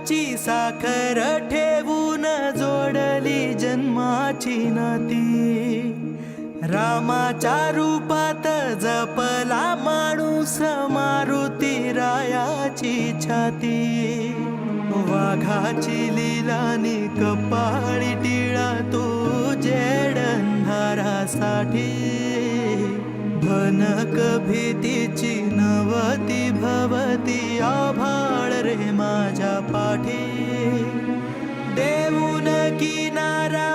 गुळाची साखर ठेवून जोडली जन्माची नाती, रामाच्या रूपात जपला माणूस मारुती रायाची छाती, वाघाची लिलानी कपाळी टिळा तू जेड अंधारासाठी, भनक भीतीची नवती भवती आभाळ रे माझ्या पाठी, देऊन किनारा